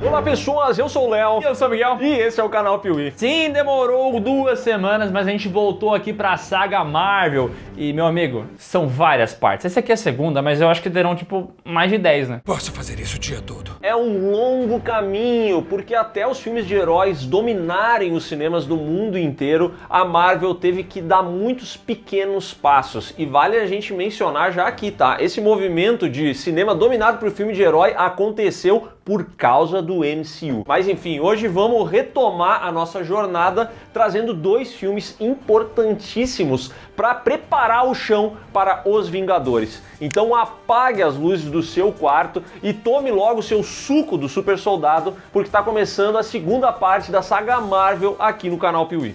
Olá pessoas, eu sou o Léo. E eu sou o Miguel. E esse é o canal Piuí. Sim, demorou 2 semanas, mas a gente voltou aqui pra saga Marvel. E, meu amigo, são várias partes. Essa aqui é a segunda, mas eu acho que terão, tipo, mais de 10, né? Posso fazer isso o dia todo. É um longo caminho, porque até os filmes de heróis dominarem os cinemas do mundo inteiro, a Marvel teve que dar muitos pequenos passos. E vale a gente mencionar já aqui, tá? Esse movimento de cinema dominado por filme de herói aconteceu por causa do MCU. Mas enfim, hoje vamos retomar a nossa jornada trazendo 2 filmes importantíssimos para preparar o chão para Os Vingadores. Então apague as luzes do seu quarto e tome logo o seu suco do super soldado, porque está começando a segunda parte da saga Marvel aqui no canal Piuí.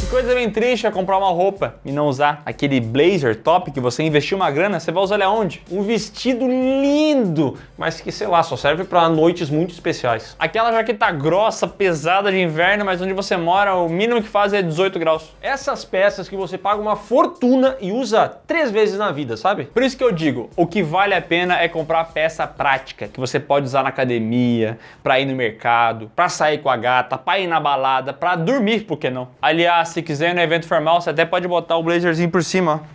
Coisa bem triste é comprar uma roupa e não usar aquele blazer top que você investiu uma grana, você vai usar ele aonde? Um vestido lindo, mas que, sei lá, só serve para noites muito especiais. Aquela jaqueta grossa, pesada de inverno, mas onde você mora o mínimo que faz é 18 graus. Essas peças que você paga uma fortuna e usa 3 vezes na vida, sabe? Por isso que eu digo, o que vale a pena é comprar peça prática, que você pode usar na academia, pra ir no mercado, pra sair com a gata, pra ir na balada, pra dormir, por que não? Aliás, se quiser ir no evento formal, você até pode botar o blazerzinho por cima, ó.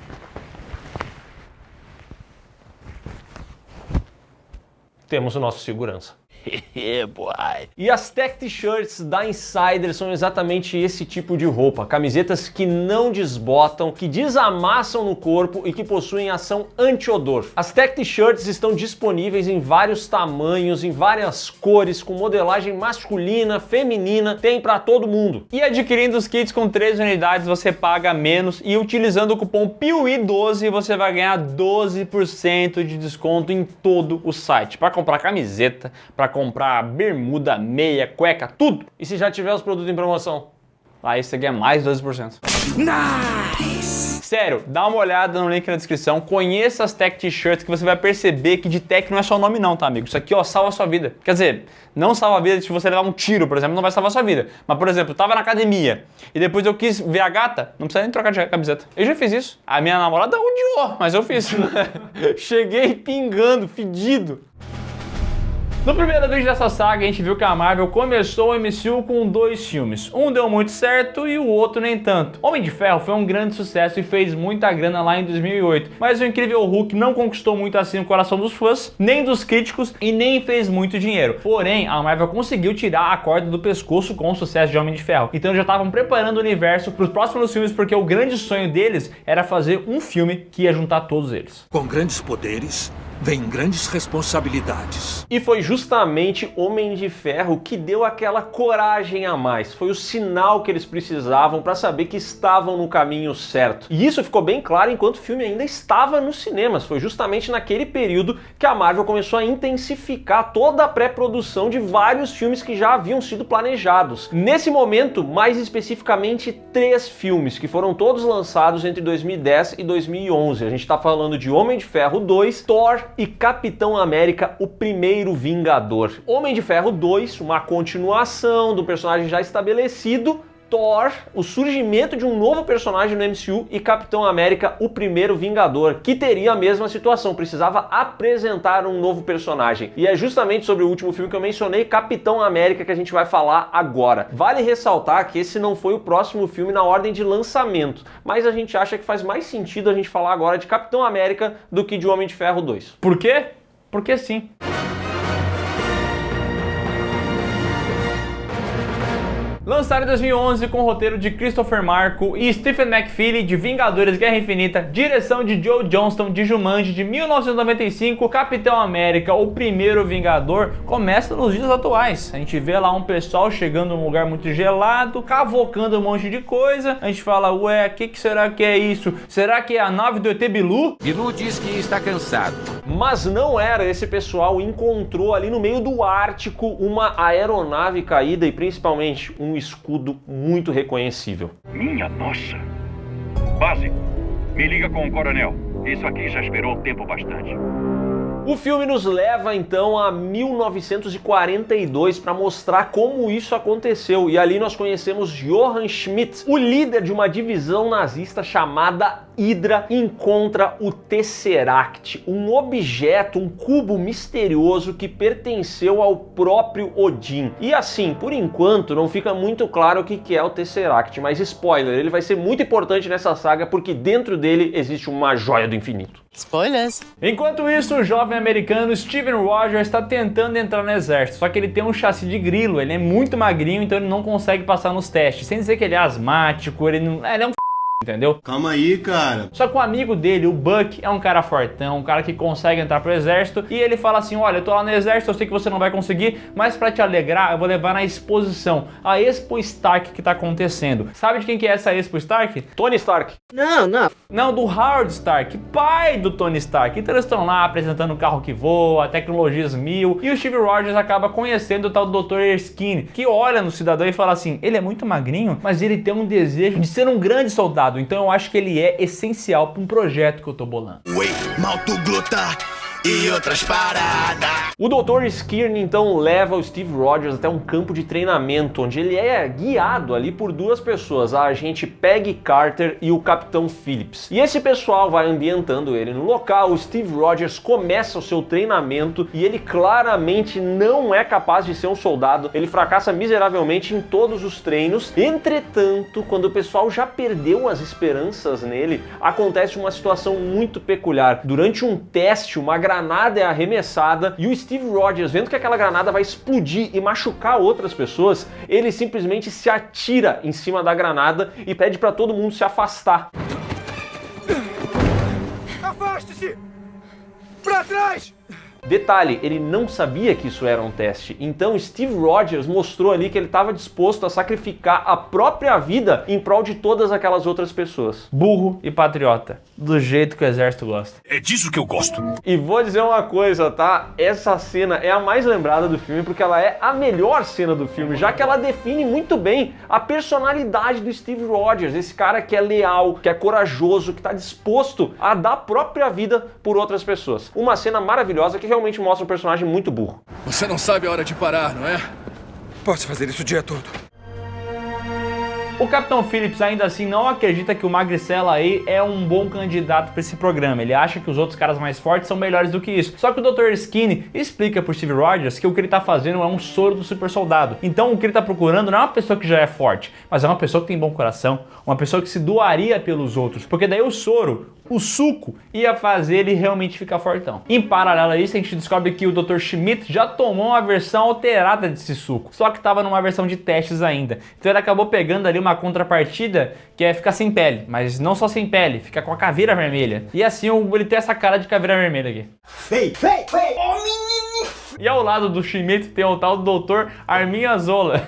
Temos o nosso segurança. Yeah, boy. E as tech t-shirts da Insider são exatamente esse tipo de roupa. Camisetas que não desbotam, que desamassam no corpo e que possuem ação anti-odor. As tech t-shirts estão disponíveis em vários tamanhos, em várias cores, com modelagem masculina, feminina, tem pra todo mundo. E adquirindo os kits com 3 unidades você paga menos e utilizando o cupom PIUI12 você vai ganhar 12% de desconto em todo o site. Para comprar camiseta, para comprar bermuda, meia, cueca, tudo. E se já tiver os produtos em promoção? Aí você ganha mais 12%. Nice! Sério, dá uma olhada no link na descrição, conheça as tech t-shirts que você vai perceber que de tech não é só o nome não, tá, amigo? Isso aqui, ó, salva a sua vida. Quer dizer, não salva a vida se você levar um tiro, por exemplo, não vai salvar a sua vida. Mas, por exemplo, eu tava na academia e depois eu quis ver a gata, não precisa nem trocar de camiseta. Eu já fiz isso. A minha namorada odiou, mas eu fiz. Cheguei pingando, fedido. No primeiro vídeo dessa saga, a gente viu que a Marvel começou o MCU com 2 filmes. Um deu muito certo e o outro nem tanto. Homem de Ferro foi um grande sucesso e fez muita grana lá em 2008, mas o Incrível Hulk não conquistou muito assim o coração dos fãs, nem dos críticos e nem fez muito dinheiro. Porém, a Marvel conseguiu tirar a corda do pescoço com o sucesso de Homem de Ferro. Então já estavam preparando o universo para os próximos filmes, porque o grande sonho deles era fazer um filme que ia juntar todos eles. Com grandes poderes, vem grandes responsabilidades. E foi justamente Homem de Ferro que deu aquela coragem a mais. Foi o sinal que eles precisavam para saber que estavam no caminho certo. E isso ficou bem claro enquanto o filme ainda estava nos cinemas. Foi justamente naquele período que a Marvel começou a intensificar toda a pré-produção de vários filmes que já haviam sido planejados. Nesse momento, mais especificamente 3 filmes, que foram todos lançados entre 2010 e 2011. A gente está falando de Homem de Ferro 2, Thor e Capitão América, o primeiro Vingador. Homem de Ferro 2, uma continuação do personagem já estabelecido. Thor, o surgimento de um novo personagem no MCU, e Capitão América, o primeiro Vingador, que teria a mesma situação, precisava apresentar um novo personagem. E é justamente sobre o último filme que eu mencionei, Capitão América, que a gente vai falar agora. Vale ressaltar que esse não foi o próximo filme na ordem de lançamento, mas a gente acha que faz mais sentido a gente falar agora de Capitão América do que de Homem de Ferro 2. Por quê? Porque sim. Lançado em 2011 com o roteiro de Christopher Marco e Stephen McFeely de Vingadores Guerra Infinita, direção de Joe Johnston de Jumanji de 1995, Capitão América, o primeiro Vingador, começa nos dias atuais. A gente vê lá um pessoal chegando num lugar muito gelado, cavocando um monte de coisa. A gente fala, ué, o que será que é isso? Será que é a nave do ET Bilu? Bilu diz que está cansado. Mas não era. Esse pessoal encontrou ali no meio do Ártico uma aeronave caída e principalmente um escudo muito reconhecível. Minha nossa! Base, me liga com o coronel. Isso aqui já esperou tempo bastante. O filme nos leva então a 1942 para mostrar como isso aconteceu, e ali nós conhecemos Johann Schmidt, o líder de uma divisão nazista chamada Hydra encontra o Tesseract, um objeto, um cubo misterioso que pertenceu ao próprio Odin. E assim, por enquanto, não fica muito claro o que é o Tesseract, mas spoiler, ele vai ser muito importante nessa saga porque dentro dele existe uma joia do infinito. Spoilers. Enquanto isso, o jovem americano Steven Rogers está tentando entrar no exército, só que ele tem um chassi de grilo, ele é muito magrinho, então ele não consegue passar nos testes, sem dizer que ele é asmático, ele é um entendeu? Calma aí, cara. Só que o amigo dele, o Buck, é um cara fortão, um cara que consegue entrar pro exército, e ele fala assim, olha, eu tô lá no exército, eu sei que você não vai conseguir, mas pra te alegrar, eu vou levar na exposição, a Expo Stark que tá acontecendo. Sabe de quem que é essa Expo Stark? Tony Stark. Não, do Howard Stark, pai do Tony Stark. Então eles estão lá apresentando o carro que voa, tecnologias 1000, e o Steve Rogers acaba conhecendo o tal do Dr. Erskine, que olha no cidadão e fala assim, ele é muito magrinho, mas ele tem um desejo de ser um grande soldado. Então eu acho que ele é essencial para um projeto que eu tô bolando. Maltogluta e outras paradas. O Dr. Skirn então leva o Steve Rogers até um campo de treinamento, onde ele é guiado ali por duas pessoas, a agente Peggy Carter e o Capitão Phillips. E esse pessoal vai ambientando ele no local, o Steve Rogers começa o seu treinamento e ele claramente não é capaz de ser um soldado, ele fracassa miseravelmente em todos os treinos. Entretanto, quando o pessoal já perdeu as esperanças nele, acontece uma situação muito peculiar. Durante um teste, uma granada é arremessada e o Steve Rogers, vendo que aquela granada vai explodir e machucar outras pessoas, ele simplesmente se atira em cima da granada e pede para todo mundo se afastar. Afaste-se! Pra trás! Detalhe, ele não sabia que isso era um teste, então Steve Rogers mostrou ali que ele estava disposto a sacrificar a própria vida em prol de todas aquelas outras pessoas. Burro e patriota, do jeito que o exército gosta. É disso que eu gosto. E vou dizer uma coisa, tá? Essa cena é a mais lembrada do filme porque ela é a melhor cena do filme, já que ela define muito bem a personalidade do Steve Rogers, esse cara que é leal, que é corajoso, que está disposto a dar a própria vida por outras pessoas. Uma cena maravilhosa que realmente mostra um personagem muito burro. Você não sabe a hora de parar, não é? Posso fazer isso o dia todo. O Capitão Phillips ainda assim não acredita que o Magricela aí é um bom candidato para esse programa. Ele acha que os outros caras mais fortes são melhores do que isso. Só que o Dr. Skinny explica pro Steve Rogers que o que ele tá fazendo é um soro do super soldado. Então o que ele tá procurando não é uma pessoa que já é forte, mas é uma pessoa que tem bom coração, uma pessoa que se doaria pelos outros. Porque daí o soro, o suco, ia fazer ele realmente ficar fortão. Em paralelo a isso, a gente descobre que o Dr. Schmidt já tomou uma versão alterada desse suco, só que estava numa versão de testes ainda. Então ele acabou pegando ali uma contrapartida que é ficar sem pele, mas não só sem pele, fica com a caveira vermelha. E assim ele tem essa cara de caveira vermelha aqui. Feio! Oh, menino! E ao lado do Schmidt tem o tal do Dr. Armin Azola.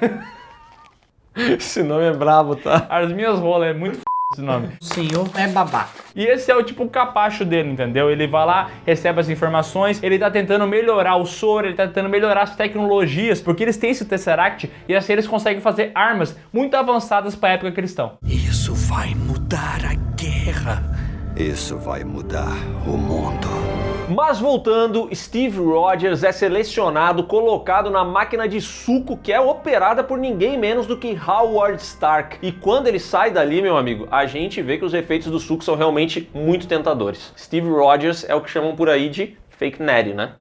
Esse nome é brabo, tá? Armin Azola, é muito esse nome. O senhor é babaca. E esse é o tipo capacho dele, entendeu? Ele vai lá, recebe as informações, ele tá tentando melhorar o soro, ele tá tentando melhorar as tecnologias, porque eles têm esse Tesseract e assim eles conseguem fazer armas muito avançadas pra época que eles estão. Isso vai mudar a guerra. Isso vai mudar o mundo. Mas voltando, Steve Rogers é selecionado, colocado na máquina de suco que é operada por ninguém menos do que Howard Stark. E quando ele sai dali, meu amigo, a gente vê que os efeitos do suco são realmente muito tentadores. Steve Rogers é o que chamam por aí de fake Ned, né?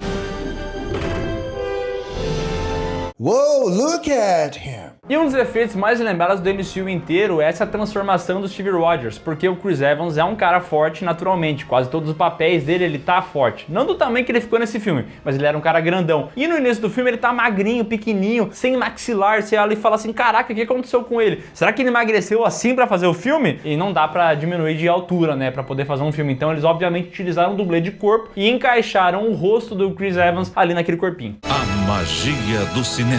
Whoa, look at him. E um dos efeitos mais lembrados do MCU inteiro é essa transformação do Steve Rogers, porque o Chris Evans é um cara forte naturalmente, quase todos os papéis dele ele tá forte. Não do tamanho que ele ficou nesse filme, mas ele era um cara grandão. E no início do filme ele tá magrinho, pequenininho, sem maxilar, você olha e fala assim, caraca, o que aconteceu com ele? Será que ele emagreceu assim pra fazer o filme? E não dá pra diminuir de altura, né, pra poder fazer um filme. Então eles obviamente utilizaram um dublê de corpo e encaixaram o rosto do Chris Evans ali naquele corpinho. A magia do cinema.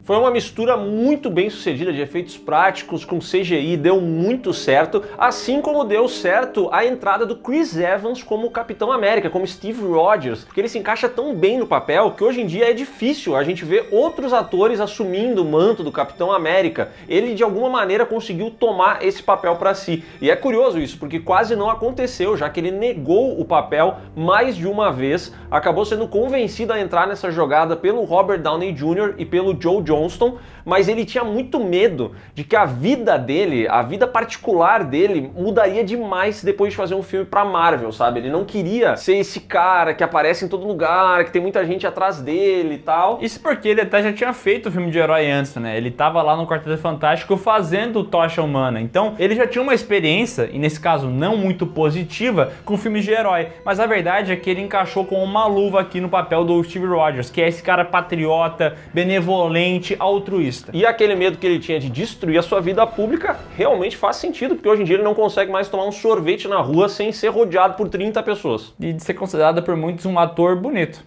Foi uma mistura muito bem sucedida de efeitos práticos com CGI, deu muito certo, assim como deu certo a entrada do Chris Evans como Capitão América, como Steve Rogers, porque ele se encaixa tão bem no papel que hoje em dia é difícil a gente ver outros atores assumindo o manto do Capitão América. Ele de alguma maneira conseguiu tomar esse papel para si. E é curioso isso, porque quase não aconteceu, já que ele negou o papel mais de uma vez, acabou sendo convencido a entrar nessa jogada pelo Robert Downey Jr. e pelo Joe Jonas, Johnston, mas ele tinha muito medo de que a vida dele, a vida particular dele, mudaria demais depois de fazer um filme pra Marvel, sabe? Ele não queria ser esse cara que aparece em todo lugar, que tem muita gente atrás dele e tal. Isso porque ele até já tinha feito o filme de herói antes, né? Ele tava lá no Quarteto Fantástico fazendo o Tocha Humana. Então, ele já tinha uma experiência, e nesse caso não muito positiva, com filmes de herói. Mas a verdade é que ele encaixou com uma luva aqui no papel do Steve Rogers, que é esse cara patriota, benevolente, altruísta. E aquele medo que ele tinha de destruir a sua vida pública realmente faz sentido, porque hoje em dia ele não consegue mais tomar um sorvete na rua sem ser rodeado por 30 pessoas. E de ser considerado por muitos um ator bonito.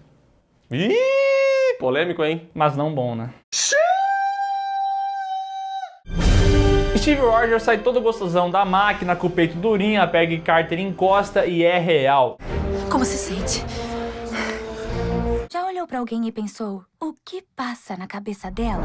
Ih, polêmico, hein? Mas não bom, né? Steve Rogers sai todo gostosão da máquina, com o peito durinho, a Peggy Carter encosta e é real. Como se sente? Já olhou pra alguém e pensou, o que passa na cabeça dela?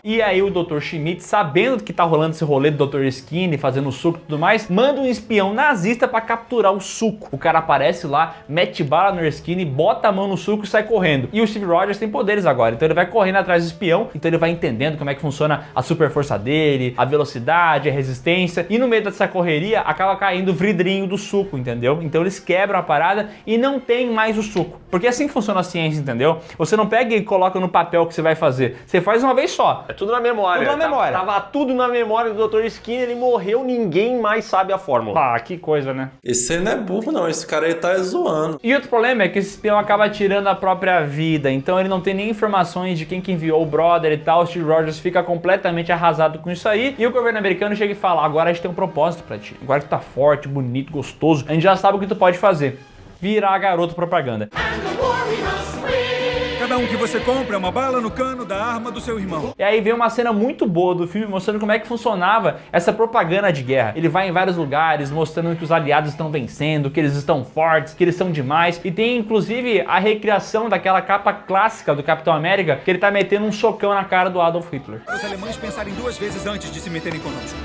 E aí o Dr. Schmidt, sabendo que tá rolando esse rolê do Dr. Skinny, fazendo o suco e tudo mais, manda um espião nazista pra capturar o suco. O cara aparece lá, mete bala no Skinny, bota a mão no suco e sai correndo. E o Steve Rogers tem poderes agora, então ele vai correndo atrás do espião, então ele vai entendendo como é que funciona a super força dele, a velocidade, a resistência, e no meio dessa correria acaba caindo o vidrinho do suco, entendeu? Então eles quebram a parada e não tem mais o suco. Porque é assim que funciona a ciência, entendeu? Você não pega e coloca no papel o que você vai fazer, você faz uma vez só. É tudo na memória. Tudo na memória. Tava tudo na memória do Dr. Skinner, ele morreu, ninguém mais sabe a fórmula. Ah, que coisa, né? Esse aí não é burro, não. Esse cara aí tá zoando. E outro problema é que esse espião acaba tirando a própria vida, então ele não tem nem informações de quem que enviou o brother e tal. O Steve Rogers fica completamente arrasado com isso aí, e o governo americano chega e fala, agora a gente tem um propósito pra ti. Agora que tu tá forte, bonito, gostoso, a gente já sabe o que tu pode fazer. Virar garoto propaganda. Cada um que você compra é uma bala no cano da arma do seu irmão. E aí vem uma cena muito boa do filme mostrando como é que funcionava essa propaganda de guerra. Ele vai em vários lugares mostrando que os aliados estão vencendo, que eles estão fortes, que eles são demais. E tem inclusive a recriação daquela capa clássica do Capitão América, que ele tá metendo um socão na cara do Adolf Hitler. Os alemães pensarem duas vezes antes de se meterem conosco.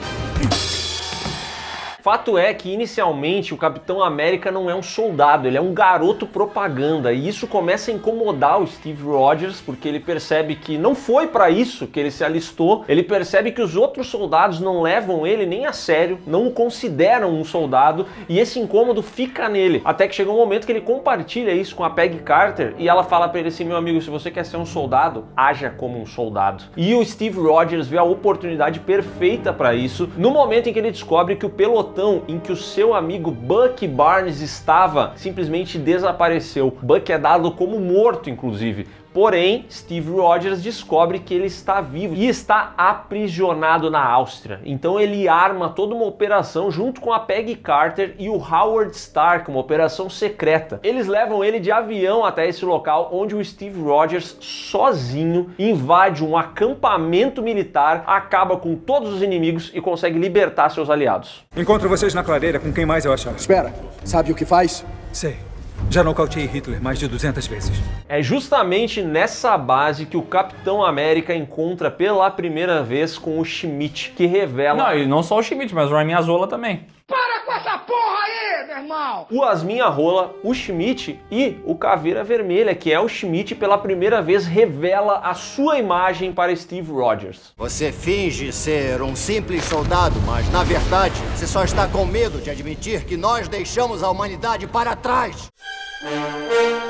Fato é que, inicialmente, o Capitão América não é um soldado, ele é um garoto propaganda, e isso começa a incomodar o Steve Rogers, porque ele percebe que não foi pra isso que ele se alistou, ele percebe que os outros soldados não levam ele nem a sério, não o consideram um soldado, e esse incômodo fica nele, até que chega um momento que ele compartilha isso com a Peggy Carter, e ela fala pra ele assim, meu amigo, se você quer ser um soldado, haja como um soldado. E o Steve Rogers vê a oportunidade perfeita pra isso, no momento em que ele descobre que o pelotão em que o seu amigo Bucky Barnes estava simplesmente desapareceu. Bucky é dado como morto, inclusive. Porém, Steve Rogers descobre que ele está vivo e está aprisionado na Áustria. Então ele arma toda uma operação junto com a Peggy Carter e o Howard Stark, uma operação secreta. Eles levam ele de avião até esse local onde o Steve Rogers, sozinho, invade um acampamento militar, acaba com todos os inimigos e consegue libertar seus aliados. Encontro vocês na clareira com quem mais eu achar. Espera, sabe o que faz? Sei. Já nocauteei Hitler mais de 200 vezes. É justamente nessa base que o Capitão América encontra pela primeira vez com o Schmidt, que revela... Não, e não só o Schmidt, mas o Ramin Azola também. Para com essa porra aí, meu irmão! O Asmin Arrola, o Schmidt e o Caveira Vermelha, que é o Schmidt, pela primeira vez revela a sua imagem para Steve Rogers. Você finge ser um simples soldado, mas na verdade você só está com medo de admitir que nós deixamos a humanidade para trás.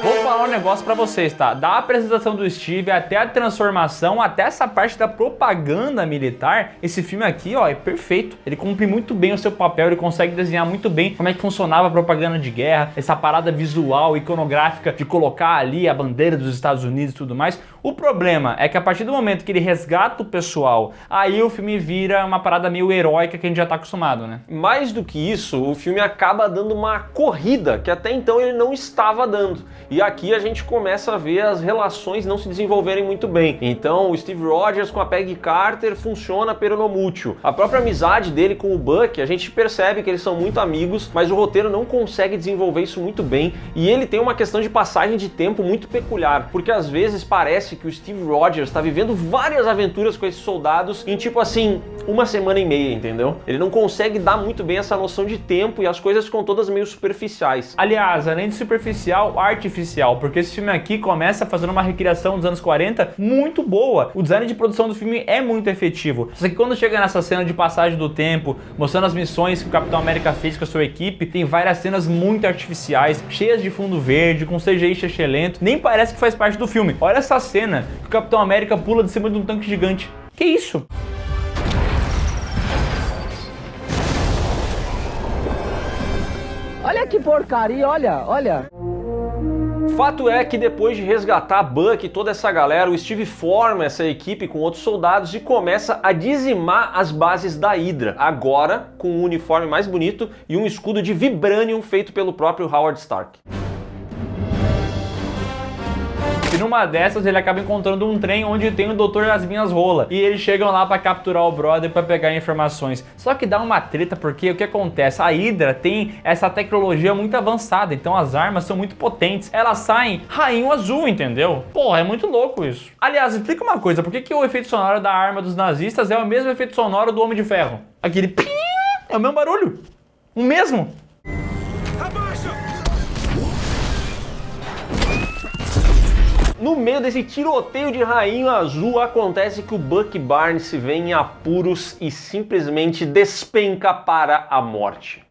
Vou falar um negócio pra vocês, tá? Da apresentação do Steve até a transformação, até essa parte da propaganda militar, esse filme aqui, ó, é perfeito. Ele cumpre muito bem o seu papel, ele consegue desenhar muito bem como é que funcionava a propaganda de guerra, essa parada visual, iconográfica de colocar ali a bandeira dos Estados Unidos e tudo mais. O problema é que a partir do momento que ele resgata o pessoal, aí o filme vira uma parada meio heróica que a gente já tá acostumado, né? Mais do que isso, o filme acaba dando uma corrida que até então ele não estava dando. E aqui a gente começa a ver as relações não se desenvolverem muito bem. Então o Steve Rogers com a Peggy Carter funciona peronomútil. A própria amizade dele com o Bucky, a gente percebe que eles são muito amigos, mas o roteiro não consegue desenvolver isso muito bem. E ele tem uma questão de passagem de tempo muito peculiar, porque às vezes parece que o Steve Rogers está vivendo várias aventuras com esses soldados em tipo assim, uma semana e meia, entendeu? Ele não consegue dar muito bem essa noção de tempo e as coisas ficam todas meio superficiais. Aliás, além de superficial, artificial. especial, porque esse filme aqui começa fazendo uma recriação dos anos 40 muito boa. O design de produção do filme é muito efetivo. Só que quando chega nessa cena de passagem do tempo, mostrando as missões que o Capitão América fez com a sua equipe, tem várias cenas muito artificiais, cheias de fundo verde, com CGI chechelento, nem parece que faz parte do filme. Olha essa cena que o Capitão América pula de cima de um tanque gigante. Que isso? Olha que porcaria, olha. Fato é que depois de resgatar Buck e toda essa galera, o Steve forma essa equipe com outros soldados e começa a dizimar as bases da Hydra, agora com um uniforme mais bonito e um escudo de vibranium feito pelo próprio Howard Stark. E numa dessas ele acaba encontrando um trem onde tem o Dr. Yasmin Rola. E eles chegam lá pra capturar o brother pra pegar informações. Só que dá uma treta porque o que acontece? A Hydra tem essa tecnologia muito avançada, então as armas são muito potentes. Elas saem rainho azul, entendeu? Porra, é muito louco isso. Aliás, explica uma coisa, por que o efeito sonoro da arma dos nazistas é o mesmo efeito sonoro do Homem de Ferro? Aquele pi é o mesmo barulho. O mesmo. No meio desse tiroteio de rainho azul, acontece que o Bucky Barnes se vê em apuros e simplesmente despenca para a morte.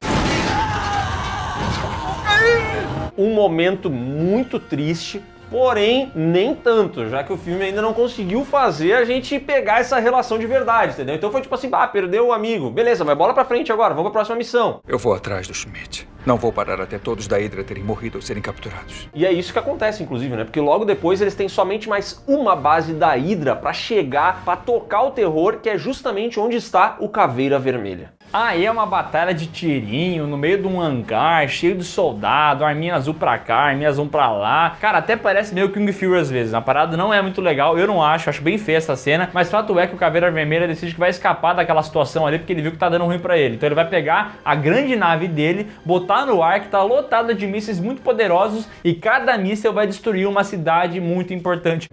Um momento muito triste, porém nem tanto, já que o filme ainda não conseguiu fazer a gente pegar essa relação de verdade, entendeu? Então foi tipo assim, perdeu o amigo, beleza, mas bola pra frente agora, vamos pra próxima missão. Eu vou atrás do Schmidt. Não vou parar até todos da Hydra terem morrido ou serem capturados. E é isso que acontece, inclusive, né? Porque logo depois eles têm somente mais uma base da Hydra pra chegar, pra tocar o terror, que é justamente onde está o Caveira Vermelha. Aí é uma batalha de tirinho no meio de um hangar, cheio de soldado, arminha azul pra cá, arminha azul pra lá. Cara, até parece meio Kung Fury às vezes. A parada não é muito legal, eu não acho bem feia essa cena, mas fato é que o Caveira Vermelha decide que vai escapar daquela situação ali porque ele viu que tá dando ruim pra ele. Então ele vai pegar a grande nave dele, botar no ar, que tá lotada de mísseis muito poderosos e cada míssil vai destruir uma cidade muito importante.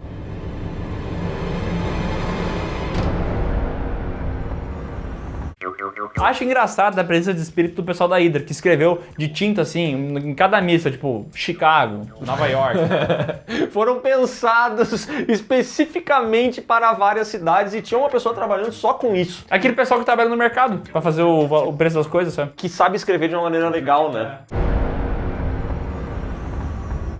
Acho engraçado a presença de espírito do pessoal da Hydra, que escreveu de tinta assim, em cada missa, tipo, Chicago, Nova York. Foram pensados especificamente para várias cidades e tinha uma pessoa trabalhando só com isso. Aquele pessoal que trabalha no mercado pra fazer o preço das coisas, sabe? Que sabe escrever de uma maneira legal, né?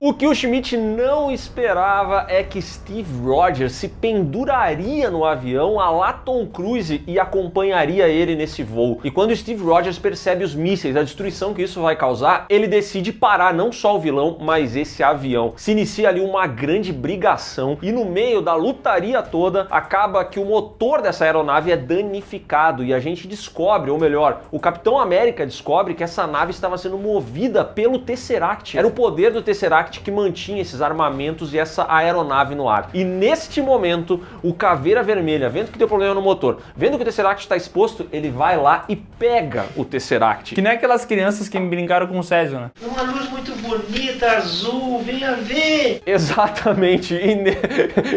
O que o Schmidt não esperava é que Steve Rogers se penduraria no avião à la Tom Cruise e acompanharia ele nesse voo. E quando Steve Rogers percebe os mísseis, a destruição que isso vai causar, ele decide parar não só o vilão, mas esse avião. Se inicia ali uma grande brigação e no meio da lutaria toda, acaba que o motor dessa aeronave é danificado e a gente descobre, ou melhor, o Capitão América descobre que essa nave estava sendo movida pelo Tesseract. Era o poder do Tesseract que mantinha esses armamentos e essa aeronave no ar. E neste momento, o Caveira Vermelha, vendo que deu problema no motor, vendo que o Tesseract está exposto, ele vai lá e pega o Tesseract. Que nem aquelas crianças que brincaram com o Césio, né? Uma luz muito bonita, azul, venha ver! Exatamente.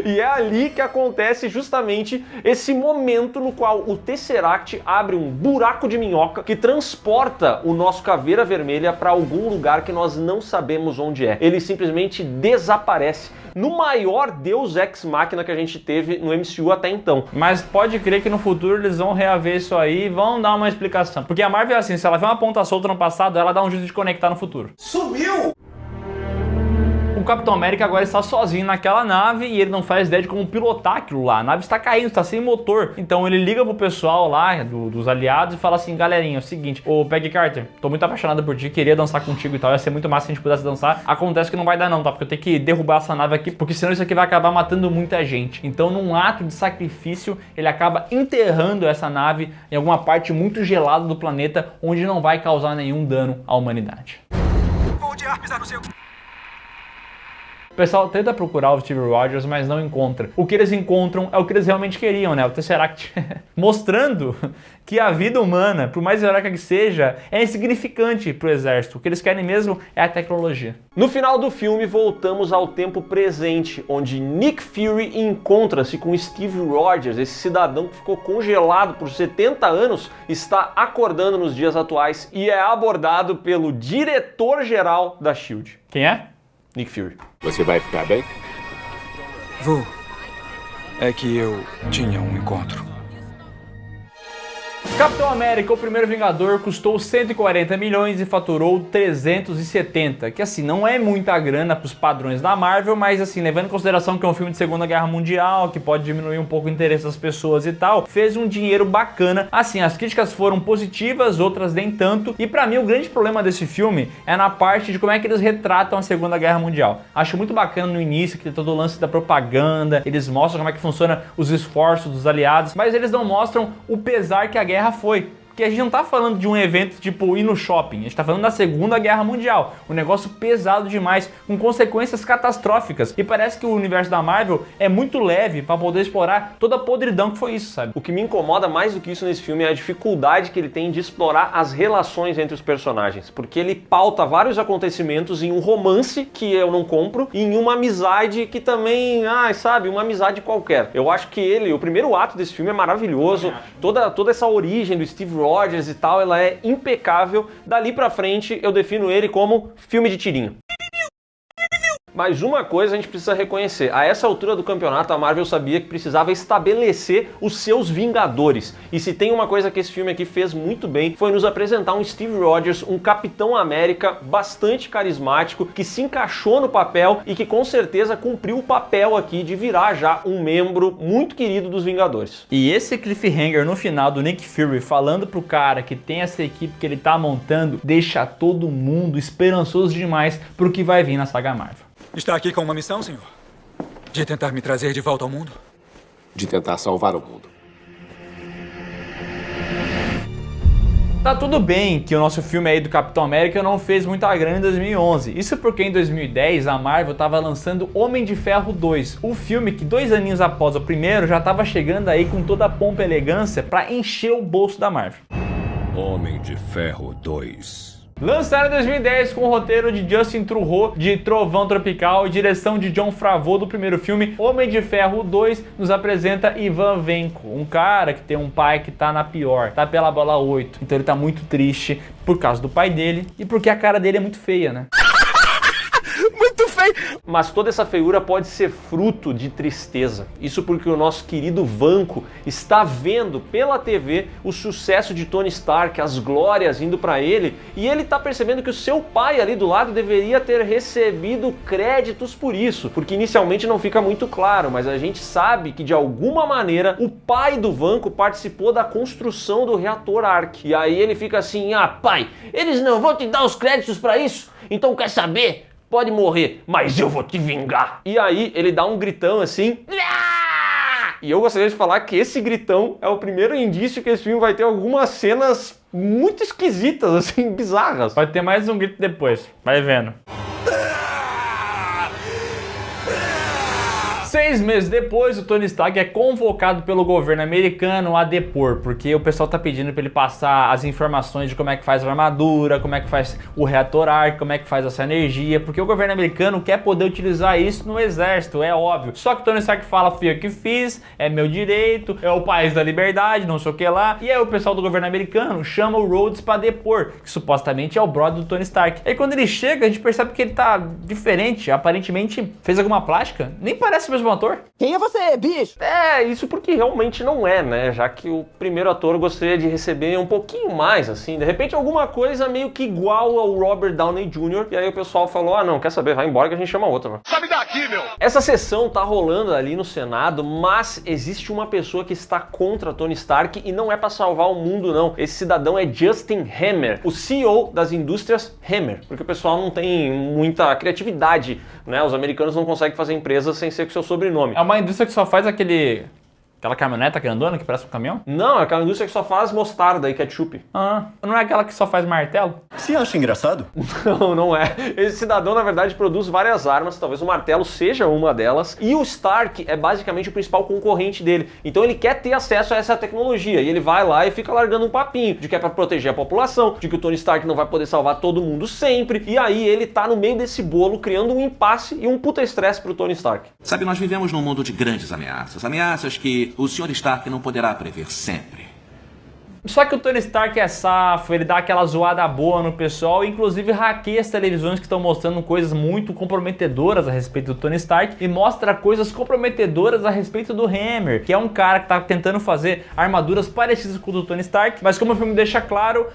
E é ali que acontece justamente esse momento no qual o Tesseract abre um buraco de minhoca que transporta o nosso Caveira Vermelha para algum lugar que nós não sabemos onde é. Ele simplesmente desaparece no maior Deus Ex Machina que a gente teve no MCU até então. Mas pode crer que no futuro eles vão reaver isso aí e vão dar uma explicação. Porque a Marvel é assim, se ela vê uma ponta solta no passado, ela dá um jeito de conectar no futuro. Sumiu! O Capitão América agora está sozinho naquela nave e ele não faz ideia de como pilotar aquilo lá. A nave está caindo, está sem motor. Então ele liga pro pessoal lá, dos aliados, e fala assim, galerinha, é o seguinte, ô Peggy Carter, tô muito apaixonada por ti, queria dançar contigo e tal, ia ser muito massa se a gente pudesse dançar. Acontece que não vai dar não, tá? Porque eu tenho que derrubar essa nave aqui, porque senão isso aqui vai acabar matando muita gente. Então num ato de sacrifício, ele acaba enterrando essa nave em alguma parte muito gelada do planeta, onde não vai causar nenhum dano à humanidade. Vou odiar pisar no seu... O pessoal tenta procurar o Steve Rogers, mas não encontra. O que eles encontram é o que eles realmente queriam, né? O Tesseract. Mostrando que a vida humana, por mais heróica que seja, é insignificante pro exército. O que eles querem mesmo é a tecnologia. No final do filme, voltamos ao tempo presente, onde Nick Fury encontra-se com Steve Rogers, esse cidadão que ficou congelado por 70 anos, está acordando nos dias atuais e é abordado pelo diretor-geral da SHIELD. Quem é? Nick Fury. Você vai ficar bem? Vou. É que eu tinha um encontro. Capitão América, o primeiro Vingador, custou 140 milhões e faturou 370, que assim, não é muita grana pros padrões da Marvel, mas assim, levando em consideração que é um filme de Segunda Guerra Mundial, que pode diminuir um pouco o interesse das pessoas e tal, fez um dinheiro bacana. Assim, as críticas foram positivas, outras nem tanto, e pra mim o grande problema desse filme é na parte de como é que eles retratam a Segunda Guerra Mundial. Acho muito bacana no início, que tem todo o lance da propaganda, eles mostram como é que funciona os esforços dos aliados, mas eles não mostram o pesar que a guerra foi. Porque a gente não tá falando de um evento tipo ir no shopping, a gente tá falando da Segunda Guerra Mundial, um negócio pesado demais, com consequências catastróficas, e parece que o universo da Marvel é muito leve pra poder explorar toda a podridão que foi isso, sabe? O que me incomoda mais do que isso nesse filme é a dificuldade que ele tem de explorar as relações entre os personagens, porque ele pauta vários acontecimentos em um romance que eu não compro e em uma amizade que também, sabe, uma amizade qualquer. Eu acho que o primeiro ato desse filme é maravilhoso, toda essa origem do Steve Rogers e tal, ela é impecável. Dali pra frente eu defino ele como filme de tirinho. Mas uma coisa a gente precisa reconhecer, a essa altura do campeonato a Marvel sabia que precisava estabelecer os seus Vingadores. E se tem uma coisa que esse filme aqui fez muito bem, foi nos apresentar um Steve Rogers, um Capitão América bastante carismático, que se encaixou no papel e que com certeza cumpriu o papel aqui de virar já um membro muito querido dos Vingadores. E esse cliffhanger no final do Nick Fury falando pro cara que tem essa equipe que ele tá montando, deixa todo mundo esperançoso demais pro que vai vir na saga Marvel. Está aqui com uma missão, senhor? De tentar me trazer de volta ao mundo? De tentar salvar o mundo. Tá tudo bem que o nosso filme aí do Capitão América não fez muita grana em 2011. Isso porque em 2010 a Marvel tava lançando Homem de Ferro 2, o filme que 2 aninhos após o primeiro já tava chegando aí com toda a pompa e elegância pra encher o bolso da Marvel. Homem de Ferro 2. Lançaram em 2010 com o roteiro de Justin Trudeau de Trovão Tropical e direção de Jon Favreau do primeiro filme. Homem de Ferro 2 nos apresenta Ivan Vanko, um cara que tem um pai que tá na pior, tá pela bola 8. Então ele tá muito triste por causa do pai dele e porque a cara dele é muito feia, né? Muito feio! Mas toda essa feiura pode ser fruto de tristeza. Isso porque o nosso querido Vanko está vendo pela TV o sucesso de Tony Stark, as glórias indo pra ele, e ele tá percebendo que o seu pai ali do lado deveria ter recebido créditos por isso, porque inicialmente não fica muito claro, mas a gente sabe que de alguma maneira o pai do Vanko participou da construção do reator Ark. E aí ele fica assim, pai, eles não vão te dar os créditos pra isso? Então quer saber? Pode morrer, mas eu vou te vingar. E aí ele dá um gritão assim. E eu gostaria de falar que esse gritão é o primeiro indício que esse filme vai ter algumas cenas muito esquisitas, assim, bizarras. Pode ter mais um grito depois, vai vendo. 6 meses depois, o Tony Stark é convocado pelo governo americano a depor, porque o pessoal tá pedindo pra ele passar as informações de como é que faz a armadura, como é que faz o reator Ark, como é que faz essa energia, porque o governo americano quer poder utilizar isso no exército, é óbvio. Só que o Tony Stark fala, fui eu que fiz, é meu direito, é o país da liberdade, não sei o que lá. E aí o pessoal do governo americano chama o Rhodes pra depor, que supostamente é o brother do Tony Stark. E aí quando ele chega, a gente percebe que ele tá diferente, aparentemente fez alguma plástica, nem parece o mesmo ator. Quem é você, bicho? Isso porque realmente não é, né? Já que o primeiro ator gostaria de receber um pouquinho mais, assim, de repente alguma coisa meio que igual ao Robert Downey Jr. E aí o pessoal falou, não, quer saber, vai embora que a gente chama outro, né? Sabe daqui, meu! Essa sessão tá rolando ali no Senado, mas existe uma pessoa que está contra Tony Stark e não é pra salvar o mundo, não. Esse cidadão é Justin Hammer, o CEO das indústrias Hammer, porque o pessoal não tem muita criatividade, né? Os americanos não conseguem fazer empresas sem ser com seu sobrenome. É uma indústria que só faz aquela caminhoneta grandona que parece um caminhão? Não, é aquela indústria que só faz mostarda e ketchup. Não é aquela que só faz martelo? Você acha engraçado? Não, não é. Esse cidadão, na verdade, produz várias armas, talvez o martelo seja uma delas, e o Stark é basicamente o principal concorrente dele. Então ele quer ter acesso a essa tecnologia, e ele vai lá e fica largando um papinho de que é pra proteger a população, de que o Tony Stark não vai poder salvar todo mundo sempre, e aí ele tá no meio desse bolo, criando um impasse e um puta estresse pro Tony Stark. Sabe, nós vivemos num mundo de grandes ameaças, ameaças que o Sr. Stark não poderá prever sempre. Só que o Tony Stark é safo, ele dá aquela zoada boa no pessoal, inclusive hackeia as televisões que estão mostrando coisas muito comprometedoras a respeito do Tony Stark e mostra coisas comprometedoras a respeito do Hammer, que é um cara que tá tentando fazer armaduras parecidas com o do Tony Stark, mas como o filme deixa claro,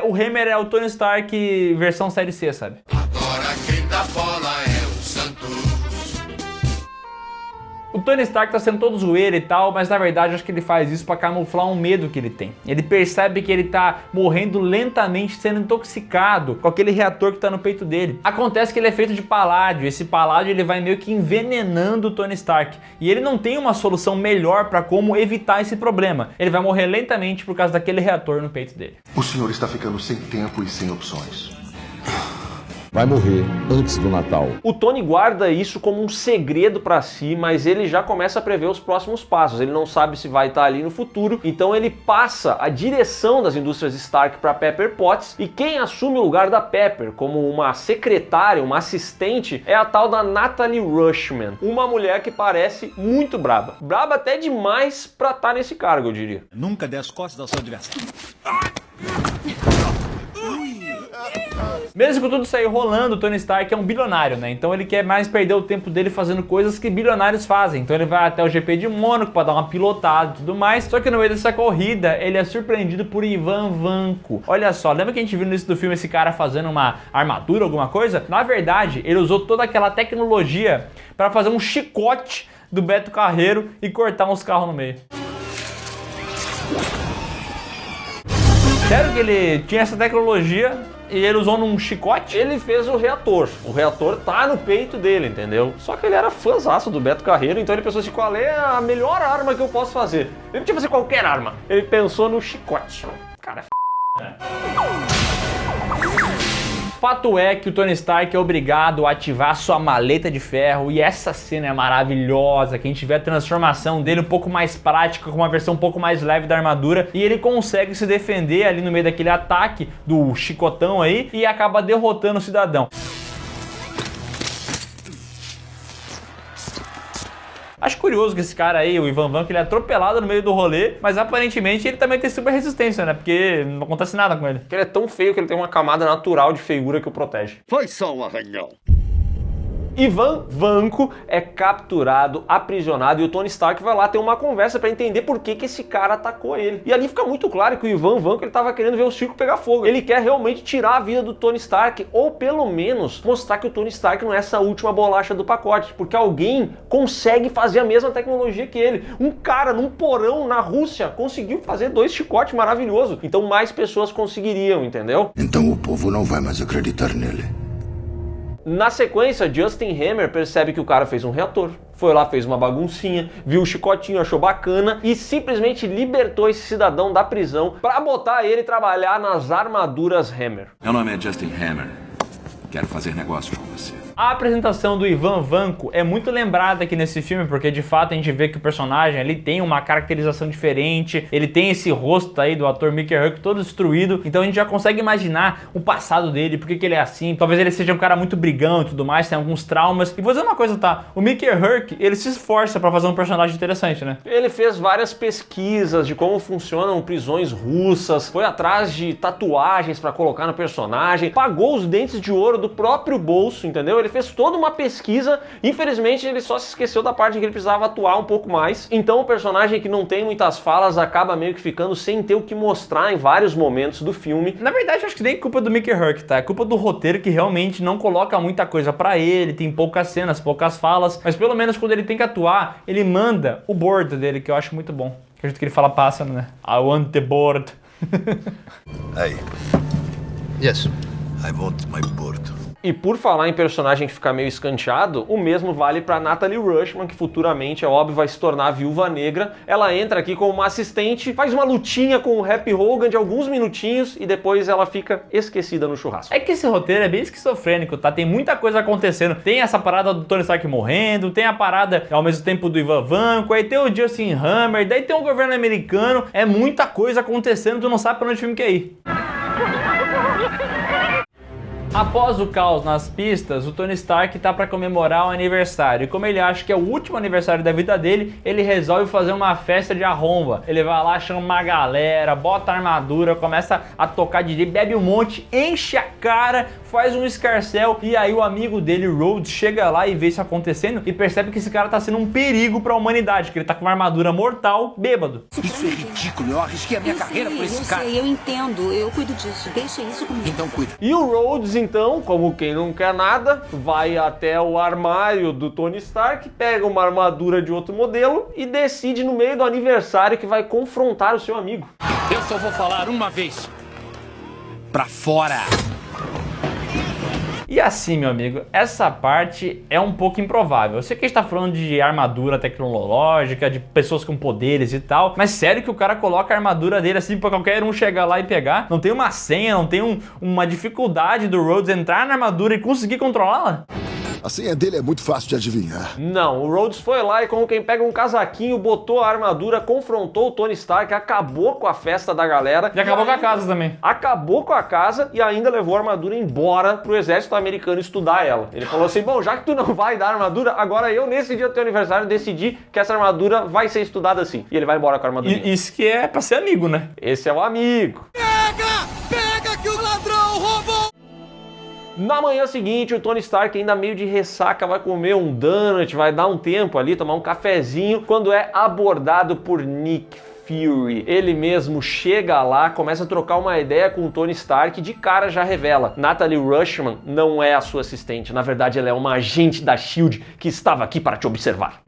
o Hammer é o Tony Stark versão série C, sabe? Agora quem dá bola é o Santos. O Tony Stark tá sendo todo zoeiro e tal, mas na verdade eu acho que ele faz isso pra camuflar um medo que ele tem. Ele percebe que ele tá morrendo lentamente, sendo intoxicado com aquele reator que tá no peito dele. Acontece que ele é feito de paládio, esse paládio ele vai meio que envenenando o Tony Stark. E ele não tem uma solução melhor pra como evitar esse problema. Ele vai morrer lentamente por causa daquele reator no peito dele. O senhor está ficando sem tempo e sem opções. Vai morrer antes do Natal. O Tony guarda isso como um segredo pra si, mas ele já começa a prever os próximos passos. Ele não sabe se vai estar ali no futuro, então ele passa a direção das indústrias Stark para Pepper Potts, e quem assume o lugar da Pepper como uma secretária, uma assistente, é a tal da Natalie Rushman, uma mulher que parece muito braba. Braba até demais pra estar nesse cargo, eu diria. Nunca dê as costas ao seu adversário. Mesmo com tudo isso aí rolando, o Tony Stark é um bilionário, né? Então ele quer mais perder o tempo dele fazendo coisas que bilionários fazem. Então ele vai até o GP de Mônaco para dar uma pilotada e tudo mais. Só que no meio dessa corrida, ele é surpreendido por Ivan Vanko. Olha só, lembra que a gente viu no início do filme esse cara fazendo uma armadura, alguma coisa? Na verdade, ele usou toda aquela tecnologia para fazer um chicote do Beto Carreiro e cortar uns carros no meio. Sério que ele tinha essa tecnologia e ele usou num chicote? Ele fez o reator. O reator tá no peito dele, entendeu? Só que ele era fãzaço do Beto Carreiro, então ele pensou assim, qual é a melhor arma que eu posso fazer? Ele não tinha que fazer qualquer arma. Ele pensou no chicote. Cara, Fato é que o Tony Stark é obrigado a ativar sua maleta de ferro, e essa cena é maravilhosa, que a gente vê a transformação dele um pouco mais prática, com uma versão um pouco mais leve da armadura, e ele consegue se defender ali no meio daquele ataque do chicotão aí e acaba derrotando o cidadão. Acho curioso que esse cara aí, o Ivan Vanko, ele é atropelado no meio do rolê, mas aparentemente ele também tem super resistência, né? Porque não acontece nada com ele. Ele é tão feio que ele tem uma camada natural de feiura que o protege. Foi só um arranhão. Ivan Vanko é capturado, aprisionado, e o Tony Stark vai lá ter uma conversa pra entender por que esse cara atacou ele. E ali fica muito claro que o Ivan Vanko ele tava querendo ver o circo pegar fogo. Ele quer realmente tirar a vida do Tony Stark, ou pelo menos mostrar que o Tony Stark não é essa última bolacha do pacote, porque alguém consegue fazer a mesma tecnologia que ele. Um cara num porão na Rússia conseguiu fazer 2 chicotes maravilhosos. Então mais pessoas conseguiriam, entendeu? Então o povo não vai mais acreditar nele. Na sequência, Justin Hammer percebe que o cara fez um reator, foi lá, fez uma baguncinha, viu o chicotinho, achou bacana e simplesmente libertou esse cidadão da prisão pra botar ele trabalhar nas armaduras Hammer. Meu nome é Justin Hammer. Quero fazer negócios com você. A apresentação do Ivan Vanko é muito lembrada aqui nesse filme, porque de fato a gente vê que o personagem ele tem uma caracterização diferente, ele tem esse rosto aí do ator Mickey Rourke todo destruído, então a gente já consegue imaginar o passado dele, por que ele é assim, talvez ele seja um cara muito brigão e tudo mais, tem alguns traumas. E vou dizer uma coisa, tá? O Mickey Rourke, ele se esforça pra fazer um personagem interessante, né? Ele fez várias pesquisas de como funcionam prisões russas, foi atrás de tatuagens pra colocar no personagem, pagou os dentes de ouro do próprio bolso, entendeu? Ele fez toda uma pesquisa, infelizmente ele só se esqueceu da parte em que ele precisava atuar um pouco mais, então o personagem que não tem muitas falas acaba meio que ficando sem ter o que mostrar em vários momentos do filme. Na verdade, eu acho que nem culpa do Mickey Rourke, tá? É culpa do roteiro que realmente não coloca muita coisa pra ele, tem poucas cenas, poucas falas, mas pelo menos quando ele tem que atuar, ele manda o board dele, que eu acho muito bom. Acredito que ele fala pássaro, né? I want the board. Hey. Yes. I want my board. E por falar em personagem que fica meio escanteado, o mesmo vale pra Natalie Rushman, que futuramente, é óbvio, vai se tornar a Viúva Negra. Ela entra aqui como uma assistente, faz uma lutinha com o Happy Hogan de alguns minutinhos e depois ela fica esquecida no churrasco. É que esse roteiro é bem esquizofrênico, tá? Tem muita coisa acontecendo. Tem essa parada do Tony Stark morrendo, tem a parada ao mesmo tempo do Ivan Vanko, aí tem o Justin Hammer, daí tem o governo americano. É muita coisa acontecendo, tu não sabe pra onde o filme quer ir. Após o caos nas pistas, o Tony Stark tá pra comemorar o aniversário. E como ele acha que é o último aniversário da vida dele, ele resolve fazer uma festa de arromba. Ele vai lá, chama uma galera, bota a armadura, começa a tocar DJ, bebe um monte, enche a cara, faz um escarcéu. E aí o amigo dele, Rhodes, chega lá e vê isso acontecendo e percebe que esse cara tá sendo um perigo pra humanidade, que ele tá com uma armadura mortal, bêbado. Isso é ridículo, eu arrisquei a minha carreira por esse cara. Eu entendo, eu cuido disso. Deixa isso comigo. Então cuida. E o Rhodes, então, como quem não quer nada, vai até o armário do Tony Stark, pega uma armadura de outro modelo e decide no meio do aniversário que vai confrontar o seu amigo. Eu só vou falar uma vez. Pra fora! E assim, meu amigo, essa parte é um pouco improvável. Eu sei que a gente tá falando de armadura tecnológica, de pessoas com poderes e tal, mas sério que o cara coloca a armadura dele assim pra qualquer um chegar lá e pegar? Não tem uma senha, não tem uma dificuldade do Rhodes entrar na armadura e conseguir controlá-la? A senha dele é muito fácil de adivinhar. Não, o Rhodes foi lá e como quem pega um casaquinho, botou a armadura, confrontou o Tony Stark, acabou com a festa da galera. E acabou com a casa também. Acabou com a casa e ainda levou a armadura embora pro exército americano estudar ela. Ele falou assim, bom, já que tu não vai dar armadura, agora eu nesse dia do teu aniversário decidi que essa armadura vai ser estudada assim. E ele vai embora com a armadura. Isso que é pra ser amigo, né? Esse é o amigo. Pega que o ladrão roubou! Na manhã seguinte, o Tony Stark, ainda meio de ressaca, vai comer um donut, vai dar um tempo ali, tomar um cafezinho, quando é abordado por Nick Fury. Ele mesmo chega lá, começa a trocar uma ideia com o Tony Stark e de cara já revela: Natalie Rushman não é a sua assistente, na verdade ela é uma agente da S.H.I.E.L.D. que estava aqui para te observar.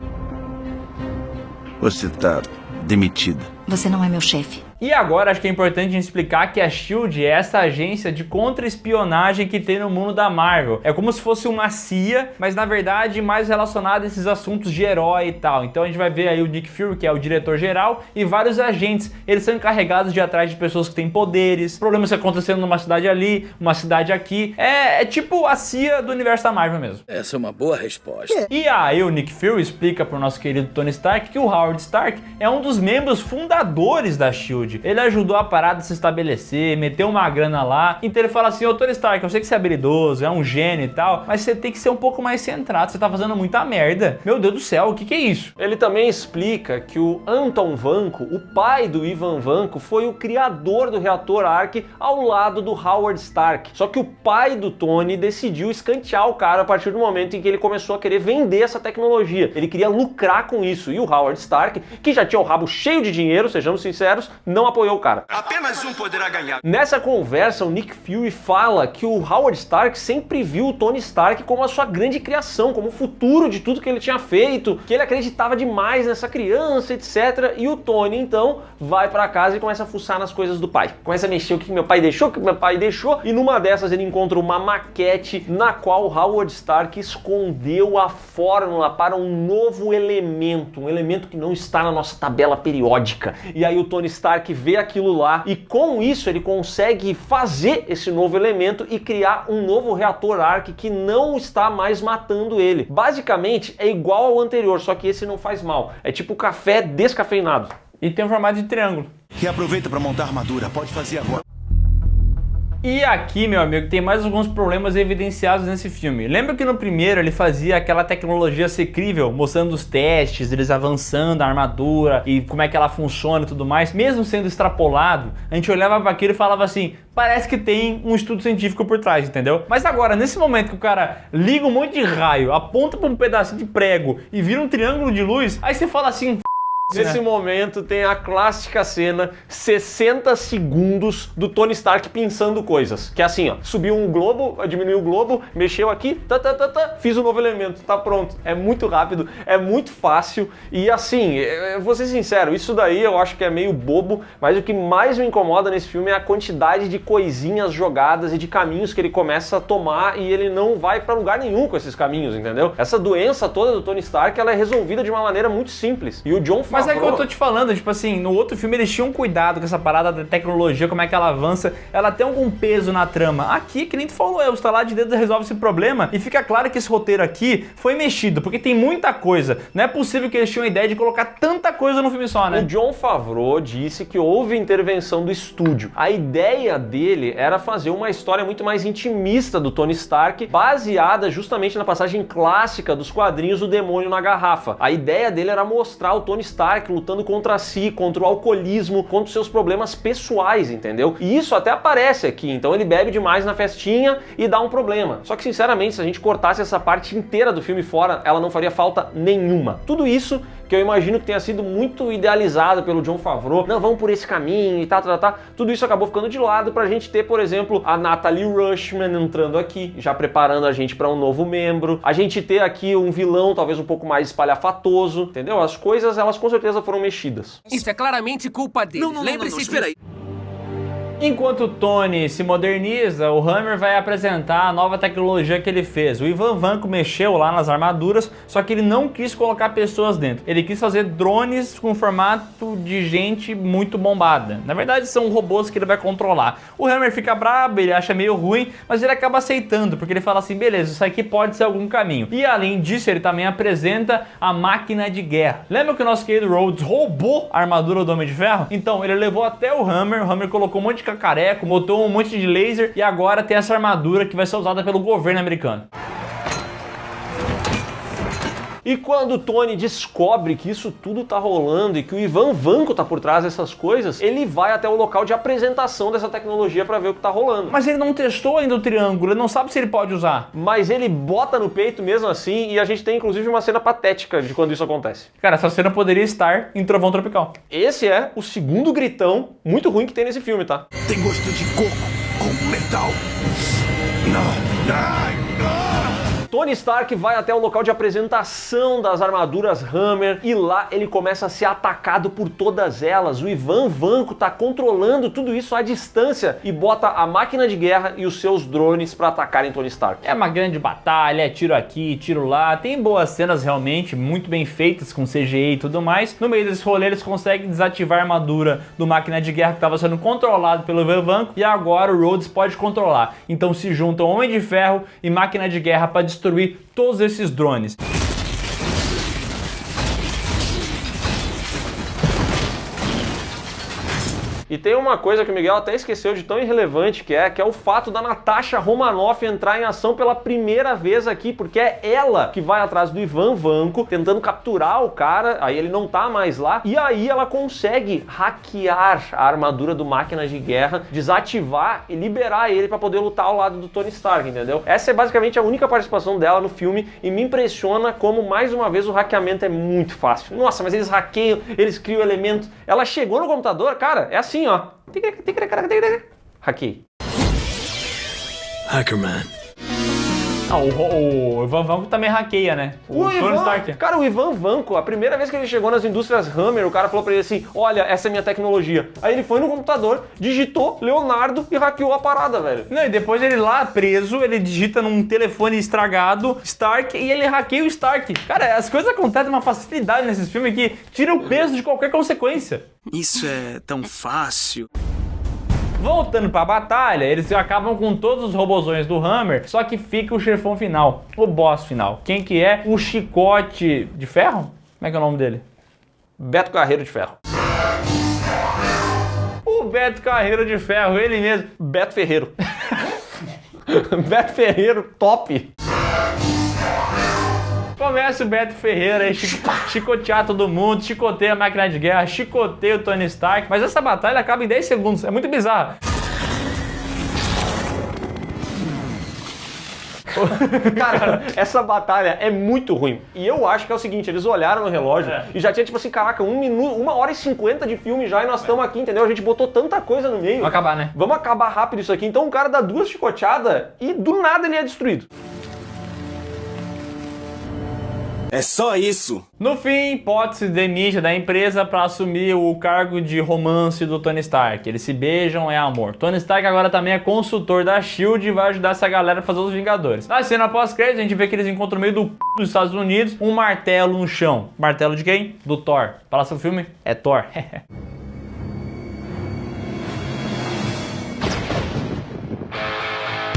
Você tá demitida. Você não é meu chefe. E agora acho que é importante a gente explicar que a S.H.I.E.L.D. é essa agência de contra-espionagem que tem no mundo da Marvel. É como se fosse uma CIA, mas na verdade mais relacionada a esses assuntos de herói e tal. Então a gente vai ver aí o Nick Fury, que é o diretor-geral, e vários agentes. Eles são encarregados de ir atrás de pessoas que têm poderes, problemas acontecendo numa cidade ali, uma cidade aqui. É tipo a CIA do universo da Marvel mesmo. Essa é uma boa resposta. E aí o Nick Fury explica pro nosso querido Tony Stark que o Howard Stark é um dos membros fundadores da S.H.I.E.L.D. Ele ajudou a parada a se estabelecer, meteu uma grana lá. Então ele fala assim: ô Tony Stark, eu sei que você é habilidoso, é um gênio e tal, mas você tem que ser um pouco mais centrado, você tá fazendo muita merda. Meu Deus do céu, o que é isso? Ele também explica que o Anton Vanko, o pai do Ivan Vanko, foi o criador do reator Ark ao lado do Howard Stark. Só que o pai do Tony decidiu escantear o cara a partir do momento em que ele começou a querer vender essa tecnologia. Ele queria lucrar com isso. E o Howard Stark, que já tinha o rabo cheio de dinheiro, sejamos sinceros, não apoiou o cara. Apenas um poderá ganhar. Nessa conversa, o Nick Fury fala que o Howard Stark sempre viu o Tony Stark como a sua grande criação, como o futuro de tudo que ele tinha feito, que ele acreditava demais nessa criança, etc. E o Tony, então, vai pra casa e começa a fuçar nas coisas do pai. Começa a mexer o que meu pai deixou, e numa dessas ele encontra uma maquete na qual o Howard Stark escondeu a fórmula para um novo elemento, um elemento que não está na nossa tabela periódica. E aí o Tony Stark vê aquilo lá e com isso ele consegue fazer esse novo elemento e criar um novo reator Ark que não está mais matando ele. Basicamente é igual ao anterior, só que esse não faz mal. É tipo café descafeinado. E tem um formato de triângulo. E aproveita para montar armadura, pode fazer agora. E aqui, meu amigo, tem mais alguns problemas evidenciados nesse filme. Lembra que no primeiro ele fazia aquela tecnologia secrível, mostrando os testes, eles avançando a armadura e como é que ela funciona e tudo mais? Mesmo sendo extrapolado, a gente olhava para aquilo e falava assim: parece que tem um estudo científico por trás, entendeu? Mas agora, nesse momento que o cara liga um monte de raio, aponta para um pedacinho de prego e vira um triângulo de luz, aí você fala assim... Nesse momento tem a clássica cena 60 segundos do Tony Stark pensando coisas. Que é assim, ó, subiu um globo, diminuiu o globo, mexeu aqui, fiz um novo elemento, tá pronto. É muito rápido, é muito fácil e assim, vou ser sincero, isso daí eu acho que é meio bobo, mas o que mais me incomoda nesse filme é a quantidade de coisinhas jogadas e de caminhos que ele começa a tomar e ele não vai pra lugar nenhum com esses caminhos, entendeu? Essa doença toda do Tony Stark, ela é resolvida de uma maneira muito simples. E o Jon Mas é que eu tô te falando, tipo assim, no outro filme eles tinham cuidado com essa parada da tecnologia, como é que ela avança, ela tem algum peso na trama. Aqui, que nem tu falou, o estalar de dedo resolve esse problema e fica claro que esse roteiro aqui foi mexido, porque tem muita coisa. Não é possível que eles tinham a ideia de colocar tanta coisa no filme só, né? O Jon Favreau disse que houve intervenção do estúdio. A ideia dele era fazer uma história muito mais intimista do Tony Stark, baseada justamente na passagem clássica dos quadrinhos O Demônio na Garrafa. A ideia dele era mostrar o Tony Stark lutando contra si, contra o alcoolismo, contra os seus problemas pessoais, entendeu? E isso até aparece aqui, então ele bebe demais na festinha e dá um problema. Só que, sinceramente, se a gente cortasse essa parte inteira do filme fora, ela não faria falta nenhuma. Tudo isso que eu imagino que tenha sido muito idealizado pelo Jon Favreau, não, vamos por esse caminho e tal, tudo isso acabou ficando de lado pra gente ter, por exemplo, a Natalie Rushman entrando aqui, já preparando a gente pra um novo membro, a gente ter aqui um vilão talvez um pouco mais espalhafatoso, entendeu? As coisas, elas com certeza foram mexidas. Isso é claramente culpa dele. Lembre-se, espera aí. Enquanto o Tony se moderniza, o Hammer vai apresentar a nova tecnologia que ele fez. O Ivan Vanko mexeu lá nas armaduras, só que ele não quis colocar pessoas dentro. Ele quis fazer drones com formato de gente muito bombada. Na verdade, são robôs que ele vai controlar. O Hammer fica brabo, ele acha meio ruim, mas ele acaba aceitando, porque ele fala assim, beleza, isso aqui pode ser algum caminho. E além disso, ele também apresenta a máquina de guerra. Lembra que o nosso querido Rhodes roubou a armadura do Homem de Ferro? Então, ele levou até o Hammer colocou um monte de cacareco, botou um monte de laser e agora tem essa armadura que vai ser usada pelo governo americano. E quando o Tony descobre que isso tudo tá rolando e que o Ivan Vanko tá por trás dessas coisas, ele vai até o local de apresentação dessa tecnologia para ver o que tá rolando. Mas ele não testou ainda o triângulo, ele não sabe se ele pode usar. Mas ele bota no peito mesmo assim e a gente tem inclusive uma cena patética de quando isso acontece. Cara, essa cena poderia estar em Trovão Tropical. Esse é o segundo gritão muito ruim que tem nesse filme, tá? Tem gosto de coco com metal. Não. Tony Stark vai até o local de apresentação das armaduras Hammer e lá ele começa a ser atacado por todas elas. O Ivan Vanko tá controlando tudo isso à distância e bota a máquina de guerra e os seus drones para atacarem Tony Stark. É uma grande batalha, é tiro aqui, tiro lá, tem boas cenas realmente, muito bem feitas com CGI e tudo mais. No meio desse rolê eles conseguem desativar a armadura do máquina de guerra que estava sendo controlado pelo Ivan Vanko e agora o Rhodes pode controlar. Então se juntam Homem de Ferro e máquina de guerra para destruir todos esses drones. E tem uma coisa que o Miguel até esqueceu de tão irrelevante que é o fato da Natasha Romanoff entrar em ação pela primeira vez aqui, porque é ela que vai atrás do Ivan Vanko, tentando capturar o cara, aí ele não tá mais lá, e aí ela consegue hackear a armadura do máquina de guerra, desativar e liberar ele pra poder lutar ao lado do Tony Stark, entendeu? Essa é basicamente a única participação dela no filme e me impressiona como, mais uma vez, o hackeamento é muito fácil. Nossa, mas eles hackeiam, eles criam elementos. Ela chegou no computador, cara, é assim, ó. Hackei. Hackerman. Ah, o Ivan Vanko também hackeia, né? O Tony Stark. Cara, o Ivan Vanko, a primeira vez que ele chegou nas indústrias Hammer, o cara falou pra ele assim, olha, essa é minha tecnologia. Aí ele foi no computador, digitou Leonardo e hackeou a parada, velho. Não, e depois ele lá preso, ele digita num telefone estragado Stark e ele hackeia o Stark. Cara, as coisas acontecem com uma facilidade nesses filmes que tira o peso de qualquer consequência. Isso é tão fácil. Voltando pra batalha, eles acabam com todos os robozões do Hammer, só que fica o chefão final, o boss final. Quem que é? O Chicote de Ferro? Como é que é o nome dele? Beto Carreiro de Ferro. O Beto Carreiro de Ferro, ele mesmo. Beto Ferreiro. Beto Ferreiro, top. Começa o Beto Ferreira aí, chicotear todo mundo, chicoteia a máquina de guerra, chicoteia o Tony Stark, mas essa batalha acaba em 10 segundos, é muito bizarro. Cara, essa batalha é muito ruim. E eu acho que é o seguinte, eles olharam no relógio e já tinha tipo assim, caraca, 1h50 de filme já e nós estamos aqui, entendeu? A gente botou tanta coisa no meio. Vamos acabar, né? Vamos acabar rápido isso aqui. Então o cara dá 2 chicoteadas e do nada ele é destruído. É só isso. No fim, Potts se demite da empresa para assumir o cargo de romance do Tony Stark. Eles se beijam, é amor. Tony Stark agora também é consultor da SHIELD e vai ajudar essa galera a fazer os Vingadores. Na cena pós-crédito, a gente vê que eles encontram no meio do c... dos Estados Unidos um martelo no chão. Martelo de quem? Do Thor. Fala sobre o filme? É Thor.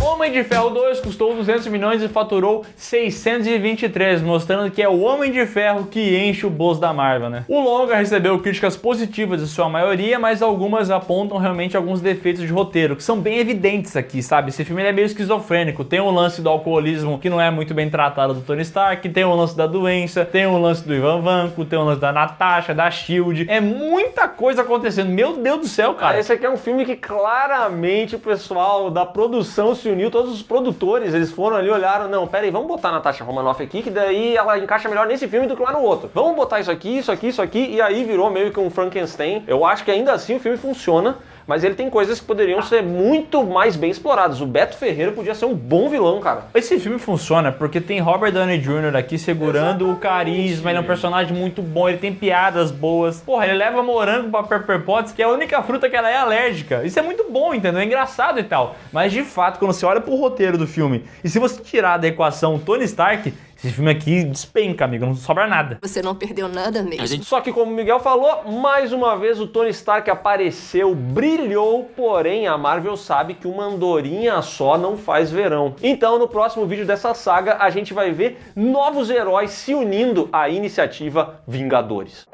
Homem de Ferro 2 custou 200 milhões e faturou 623, mostrando que é o Homem de Ferro que enche o bolso da Marvel, né? O longa recebeu críticas positivas em sua maioria, mas algumas apontam realmente alguns defeitos de roteiro, que são bem evidentes aqui, sabe? Esse filme ele é meio esquizofrênico, tem o lance do alcoolismo que não é muito bem tratado do Tony Stark, tem o lance da doença, tem o lance do Ivan Vanko, tem o lance da Natasha, da SHIELD, é muita coisa acontecendo, meu Deus do céu, cara. Esse aqui é um filme que claramente o pessoal da produção se uniu, todos os produtores, eles foram ali, olharam, não, pera aí, vamos botar a Natasha Romanoff aqui, que daí ela encaixa melhor nesse filme do que lá no outro. Vamos botar isso aqui, isso aqui, isso aqui, e aí virou meio que um Frankenstein. Eu acho que ainda assim o filme funciona, mas ele tem coisas que poderiam ser muito mais bem exploradas. O Beto Ferreira podia ser um bom vilão, cara. Esse filme funciona porque tem Robert Downey Jr. aqui segurando o carisma, ele é um personagem muito bom, ele tem piadas boas. Porra, ele leva morango pra Pepper Potts, que é a única fruta que ela é alérgica. Isso é muito bom, entendeu? É engraçado e tal. Mas de fato, quando você olha pro roteiro do filme, e se você tirar da equação o Tony Stark, esse filme aqui despenca, amigo, não sobra nada. Você não perdeu nada mesmo. Só que como o Miguel falou, mais uma vez o Tony Stark apareceu, brilhou, porém a Marvel sabe que uma andorinha só não faz verão. Então no próximo vídeo dessa saga a gente vai ver novos heróis se unindo à iniciativa Vingadores.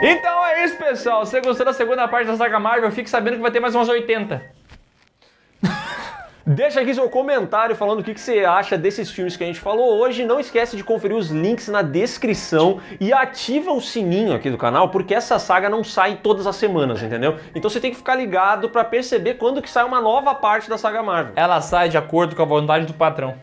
Então é isso, pessoal. Se você gostou da segunda parte da saga Marvel, fique sabendo que vai ter mais umas 80. Deixa aqui seu comentário falando o que você acha desses filmes que a gente falou hoje. Não esquece de conferir os links na descrição e ativa o sininho aqui do canal, porque essa saga não sai todas as semanas, entendeu? Então você tem que ficar ligado pra perceber quando que sai uma nova parte da saga Marvel. Ela sai de acordo com a vontade do patrão.